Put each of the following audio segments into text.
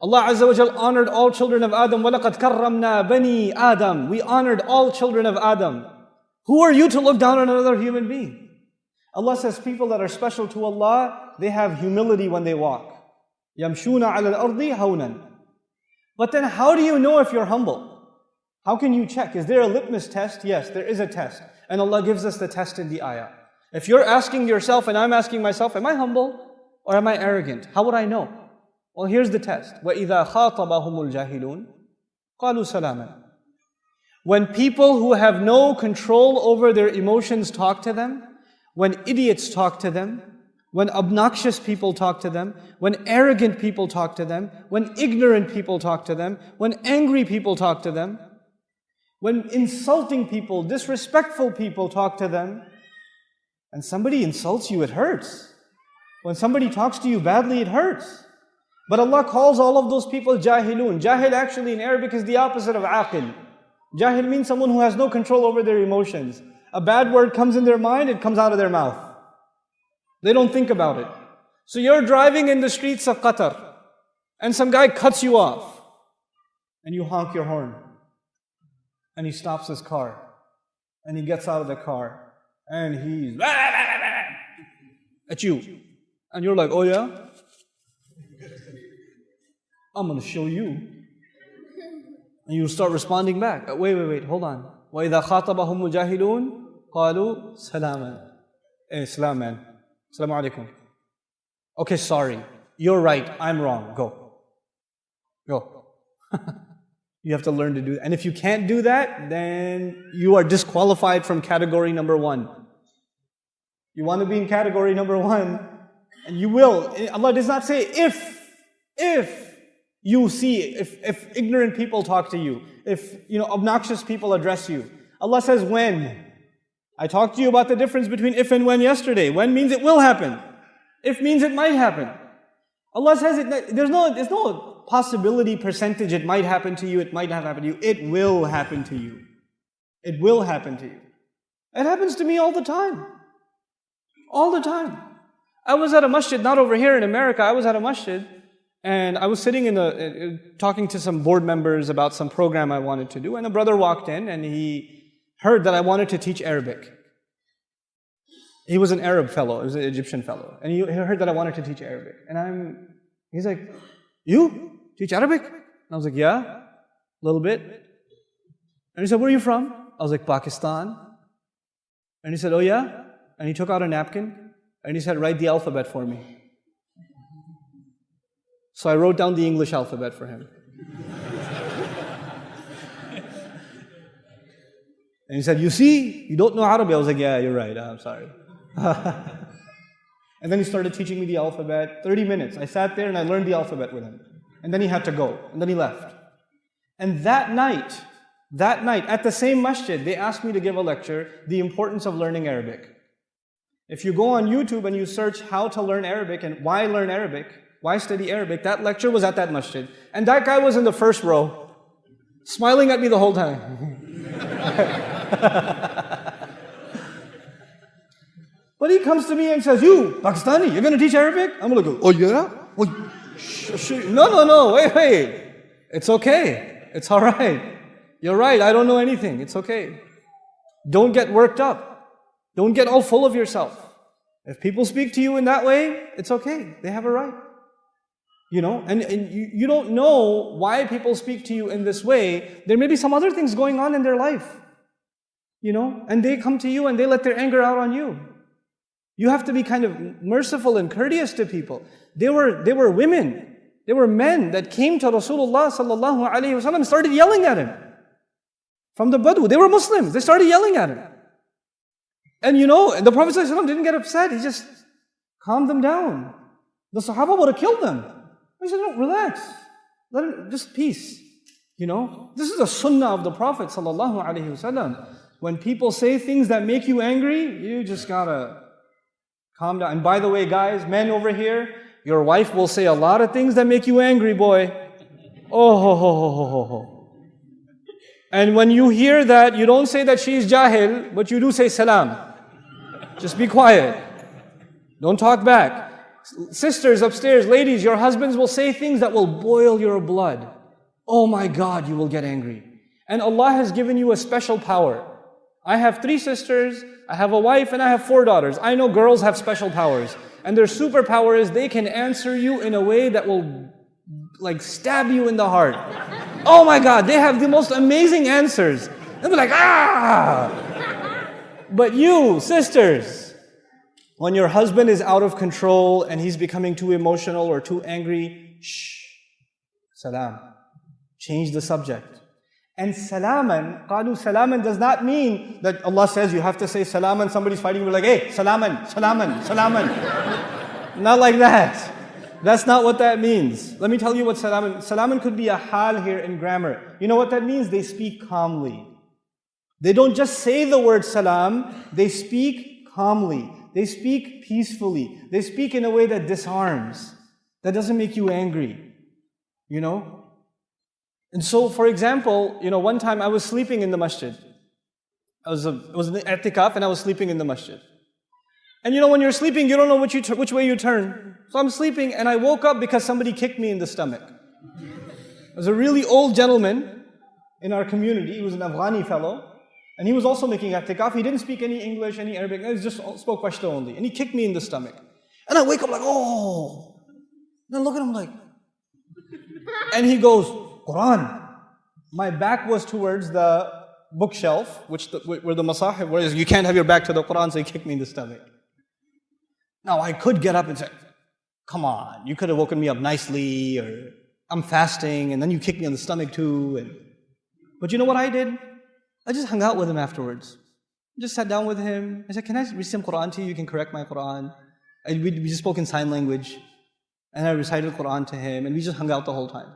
Allah Azza wa Jal honored all children of Adam. وَلَقَدْ كَرَّمْنَا بَنِي Adam. We honored all children of Adam. Who are you to look down on another human being? Allah says people that are special to Allah, they have humility when they walk. يَمْشُونَ عَلَى الْأَرْضِ هَوْنًا. But then how do you know if you're humble? How can you check? Is there a litmus test? Yes, there is a test. And Allah gives us the test in the ayah. If you're asking yourself and I'm asking myself, am I humble or am I arrogant? How would I know? Well, here's the test. وَإِذَا خَاطَبَهُمُ الْجَاهِلُونَ قَالُوا سَلَامًا. When people who have no control over their emotions talk to them, when idiots talk to them, when obnoxious people talk to them, when arrogant people talk to them, when ignorant people talk to them, when angry people talk to them, when insulting people, disrespectful people talk to them, and somebody insults you, it hurts. When somebody talks to you badly, it hurts. But Allah calls all of those people jahilun. Jahil actually in Arabic is the opposite of aqil. Jahil means someone who has no control over their emotions. A bad word comes in their mind, it comes out of their mouth. They don't think about it. So you're driving in the streets of Qatar, and some guy cuts you off, and you honk your horn. And he stops his car, and he gets out of the car, and he's at you. And you're like, oh yeah? I'm going to show you. And you start responding back. Wait, hold on. وَإِذَا خَاطَبَهُمُ الْجَاهِلُونَ قَالُوا سَلَامًا. Hey, salam man. Assalamu alaikum. Okay, sorry. You're right. I'm wrong. Go. You have to learn to do that. And if you can't do that, then you are disqualified from category number 1. You want to be in category number 1, and you will. Allah does not say if you see, if ignorant people talk to you, if obnoxious people address you. Allah says when. I talked to you about the difference between if and when yesterday. When means it will happen. If means it might happen. Allah says there's no possibility percentage it might happen to you, it might not happen to you. It will happen to you. It will happen to you. It happens to me all the time. All the time. I was at a masjid, not over here in America, I was at a masjid, and I was sitting talking to some board members about some program I wanted to do, and a brother walked in and he heard that I wanted to teach Arabic. He was an Arab fellow, he was an Egyptian fellow, and he heard that I wanted to teach Arabic. And he's like, you teach Arabic? And I was like, yeah, a little bit. And he said, where are you from? I was like, Pakistan. And he said, oh yeah? And he took out a napkin, and he said, write the alphabet for me. So I wrote down the English alphabet for him. And he said, you see, you don't know Arabic. I was like, yeah, you're right, I'm sorry. And then he started teaching me the alphabet, 30 minutes. I sat there and I learned the alphabet with him. And then he had to go, and then he left. And that night, at the same masjid, they asked me to give a lecture, The Importance of Learning Arabic. If you go on YouTube and you search how to learn Arabic and why learn Arabic, why study Arabic, that lecture was at that masjid. And that guy was in the first row, smiling at me the whole time. But he comes to me and says, you, Pakistani, you're going to teach Arabic? I'm going to go, oh yeah? No, wait. It's okay. It's all right. You're right, I don't know anything. It's okay. Don't get worked up. Don't get all full of yourself. If people speak to you in that way, it's okay. They have a right. And you don't know why people speak to you in this way. There may be some other things going on in their life. And they come to you and they let their anger out on you. You have to be kind of merciful and courteous to people. They were women, they were men that came to Rasulullah sallallahu alaihi wasallam and started yelling at him. From the Badu, they were Muslims, they started yelling at him. And the Prophet sallallahu alaihi wasallam didn't get upset, he just calmed them down. The Sahaba would have killed them. He said, no, relax, let him, just peace. This is a sunnah of the Prophet sallallahu alaihi wasallam. When people say things that make you angry, you just gotta calm down. And by the way, guys, men over here, your wife will say a lot of things that make you angry, boy. Oh, ho, ho, ho, ho, ho. And when you hear that, you don't say that she's jahil, but you do say salam. Just be quiet. Don't talk back. Sisters upstairs, ladies, your husbands will say things that will boil your blood. Oh my God, you will get angry. And Allah has given you a special power. I have 3 sisters, I have a wife, and I have 4 daughters. I know girls have special powers. And their superpower is they can answer you in a way that will like stab you in the heart. Oh my God, they have the most amazing answers. They'll be like, ah! But you, sisters, when your husband is out of control and he's becoming too emotional or too angry, shh, salam. Change the subject. And salaman, qalu salaman does not mean that Allah says you have to say salaman, somebody's fighting, you're like, hey, salaman, salaman, salaman. Not like that. That's not what that means. Let me tell you what salaman. Salaman could be a hal here in grammar. You know what that means? They speak calmly. They don't just say the word salam, they speak calmly. They speak peacefully. They speak in a way that disarms, that doesn't make you angry. You know? And so, for example, one time I was sleeping in the masjid. I was in the i'tikaf and I was sleeping in the masjid. And when you're sleeping, you don't know which way you turn. So I'm sleeping and I woke up because somebody kicked me in the stomach. There was a really old gentleman in our community. He was an Afghani fellow. And he was also making i'tikaf. He didn't speak any English, any Arabic. He just spoke Pashto only. And he kicked me in the stomach. And I wake up like, oh. And I look at him like. And he goes, Quran. My back was towards the bookshelf, where the masahib, where you can't have your back to the Quran, so he kicked me in the stomach. Now I could get up and say, come on, you could have woken me up nicely, or I'm fasting, and then you kicked me on the stomach too. But you know what I did? I just hung out with him afterwards. I just sat down with him. I said, can I read some Quran to you? You can correct my Quran. And we just spoke in sign language. And I recited Quran to him, and we just hung out the whole time.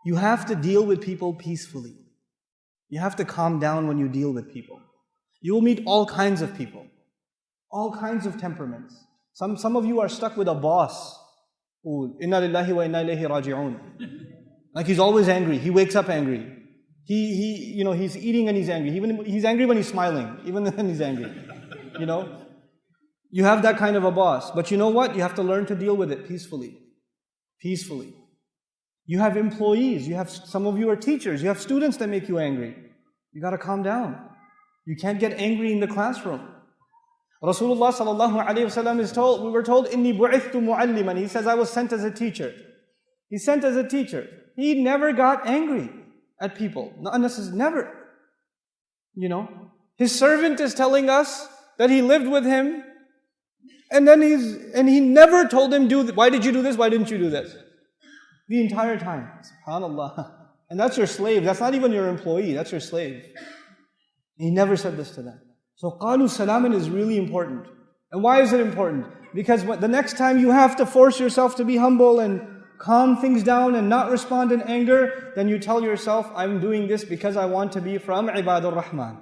You have to deal with people peacefully. You have to calm down when you deal with people. You will meet all kinds of people, all kinds of temperaments. Some of you are stuck with a boss. Inna lillahi wa inna ilayhi raji'un. Like he's always angry. He wakes up angry. He's eating and he's angry. He's angry when he's smiling, even when he's angry. You have that kind of a boss. But you know what? You have to learn to deal with it peacefully. Peacefully. You have employees. Some of you are teachers. You have students that make you angry. You got to calm down. You can't get angry in the classroom. Rasulullah sallallahu alaihi wasallam we were told, Inni bu'ithtu mu'alliman. He says, I was sent as a teacher. He's sent as a teacher. He never got angry at people. Not unnecessarily, never. His servant is telling us that he lived with him, and he never told him, why did you do this? Why didn't you do this? The entire time. SubhanAllah. And that's your slave. That's not even your employee. That's your slave. He never said this to them. So qalu salaman is really important. And why is it important? Because the next time you have to force yourself to be humble and calm things down and not respond in anger, then you tell yourself, I'm doing this because I want to be from Ibadur Rahman.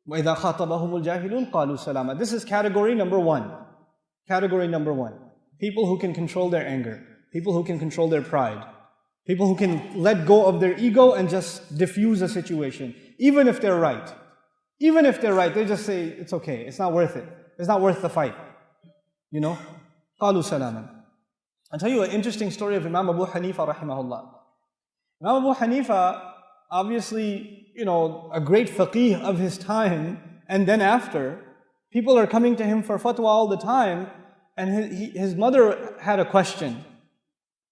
وَإِذَا خَاطَبَهُمُ الْجَاهِلُونَ قَالُوا سَلَامًا. This is category number 1. Category number 1. People who can control their anger. People who can control their pride. People who can let go of their ego and just diffuse a situation. Even if they're right. Even if they're right, they just say, it's okay, it's not worth it. It's not worth the fight. قَالُوا سَلَامًا. I'll tell you an interesting story of Imam Abu Hanifa rahimahullah. Imam Abu Hanifa, obviously, a great faqih of his time, and then after, people are coming to him for fatwa all the time, and his mother had a question.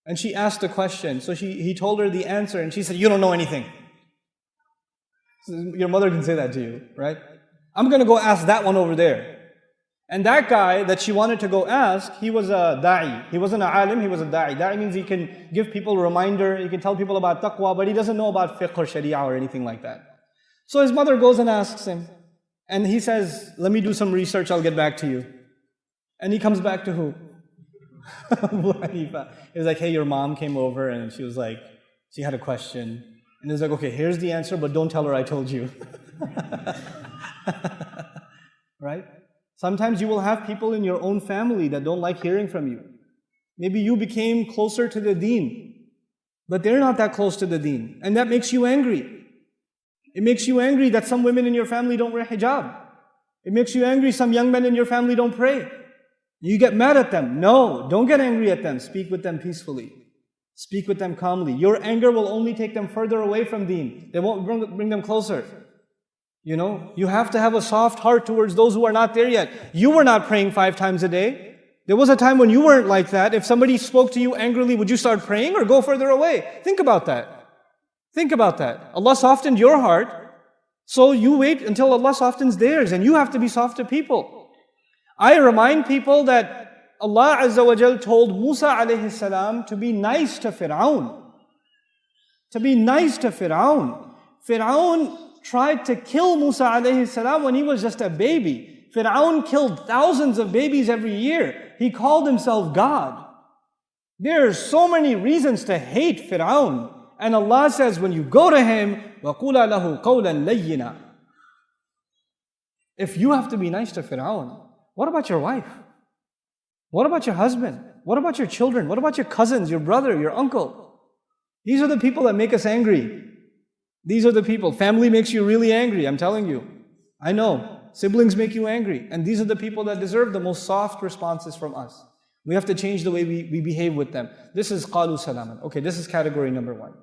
And she asked a question, so he told her the answer, and she said, you don't know anything. Your mother can say that to you, right? I'm going to go ask that one over there. And that guy that she wanted to go ask, he was a da'i. He wasn't an alim, he was a da'i. Da'i means he can give people a reminder, he can tell people about taqwa, but he doesn't know about fiqh or sharia or anything like that. So his mother goes and asks him. And he says, let me do some research, I'll get back to you. And he comes back to who? Abu Hanifa. He was like, hey, your mom came over and she was like, she had a question. And he was like, okay, here's the answer, but don't tell her I told you. Right? Sometimes you will have people in your own family that don't like hearing from you. Maybe you became closer to the deen, but they're not that close to the deen. And that makes you angry. It makes you angry that some women in your family don't wear hijab. It makes you angry some young men in your family don't pray. You get mad at them. No, don't get angry at them. Speak with them peacefully. Speak with them calmly. Your anger will only take them further away from deen. They won't bring them closer. You have to have a soft heart towards those who are not there yet. You were not praying 5 times a day. There was a time when you weren't like that. If somebody spoke to you angrily, would you start praying or go further away? Think about that. Think about that. Allah softened your heart, so you wait until Allah softens theirs, and you have to be soft to people. I remind people that Allah Azza wa Jal told Musa alayhi salam to be nice to Fir'aun. To be nice to Fir'aun. Fir'aun tried to kill Musa alayhi salam when he was just a baby. Fir'aun killed thousands of babies every year. He called himself God. There are so many reasons to hate Fir'aun. And Allah says, when you go to him, وَقُولَ لَهُ قَوْلًا لَيِّنًا. If you have to be nice to Fir'aun, what about your wife? What about your husband? What about your children? What about your cousins, your brother, your uncle? These are the people that make us angry. These are the people. Family makes you really angry, I'm telling you. I know. Siblings make you angry. And these are the people that deserve the most soft responses from us. We have to change the way we behave with them. This is qalu salaman. Okay, this is category number 1.